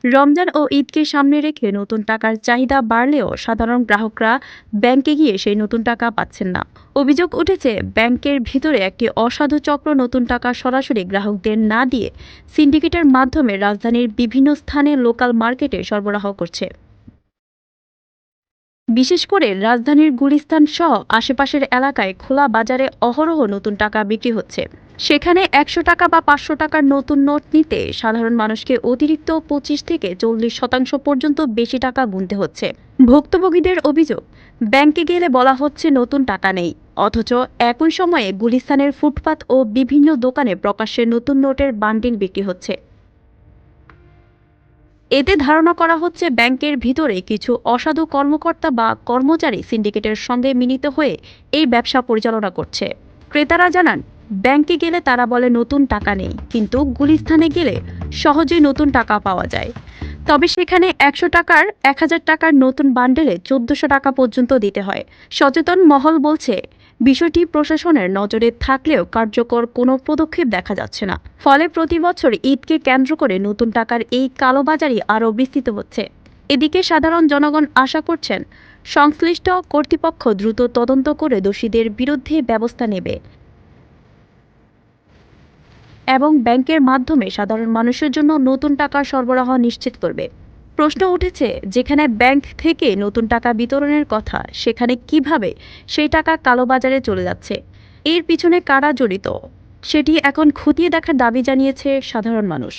রমজান ও ঈদকে সামনে রেখে নতুন টাকার চাহিদা বাড়লেও সাধারণ গ্রাহকরা ব্যাংকে গিয়ে সেই নতুন টাকা পাচ্ছেন না। অভিযোগ উঠেছে, ব্যাংকের ভিতরে একটি অসাধু চক্র নতুন টাকা সরাসরি গ্রাহকদের না দিয়ে সিন্ডিকেটের মাধ্যমে রাজধানীর বিভিন্ন স্থানে লোকাল মার্কেটে সরবরাহ করছে। বিশেষ করে রাজধানীর গুলিস্তান সহ আশেপাশের এলাকায় খোলা বাজারে অহরহ নতুন টাকা বিক্রি হচ্ছে। সেখানে ১০০ টাকা বা ৫০০ টাকার নতুন নোট নিতে সাধারণ মানুষকে অতিরিক্ত ২৫ থেকে ৪০% পর্যন্ত বেশি টাকা গুনতে হচ্ছে। ভুক্তভোগীদের অভিযোগ, ব্যাংকে গেলে বলা হচ্ছে নতুন টাকা নেই, অথচ একই সময়ে গুলিস্তানের ফুটপাত ও বিভিন্ন দোকানে প্রকাশ্যে নতুন নোটের বান্ডিল বিক্রি হচ্ছে। এতে ধারণা করা হচ্ছে ব্যাংকের ভিতরে কিছু অসাধু কর্মকর্তা বা কর্মচারী সিন্ডিকেটের সঙ্গে মিলিত হয়ে এই ব্যবসা পরিচালনা করছে। ক্রেতারা জানান, ব্যাংকে গেলে তারা বলে নতুন টাকা নেই, কিন্তু গুলিস্তানে গেলে সহজেই নতুন টাকা পাওয়া যায়। তবে সেখানে ১০০ টাকার ১০০০ টাকার নতুন বান্ডেলে ১৪০০ টাকা পর্যন্ত দিতে হয়। সচেতন মহল বলছে, বিষয়টি প্রশাসনের নজরে থাকলেও কার্যকর কোনো পদক্ষেপ দেখা যাচ্ছে না। ফলে প্রতি বছর ঈদকে কেন্দ্র করে নতুন টাকার এই কালোবাজারি আরও বিস্তৃত হচ্ছে। এদিকে সাধারণ জনগণ আশা করছেন, সংশ্লিষ্ট কর্তৃপক্ষ দ্রুত তদন্ত করে দোষীদের বিরুদ্ধে ব্যবস্থা নেবে এবং ব্যাংকের মাধ্যমে সাধারণ মানুষের জন্য নতুন টাকা সরবরাহ নিশ্চিত করবে। প্রশ্ন উঠেছে, যেখানে ব্যাংক থেকে নতুন টাকা বিতরণের কথা, সেখানে কিভাবে সেই টাকা কালোবাজারে চলে যাচ্ছে, এর পিছনে কারা জড়িত, সেটি এখন খতিয়ে দেখার দাবি জানিয়েছে সাধারণ মানুষ।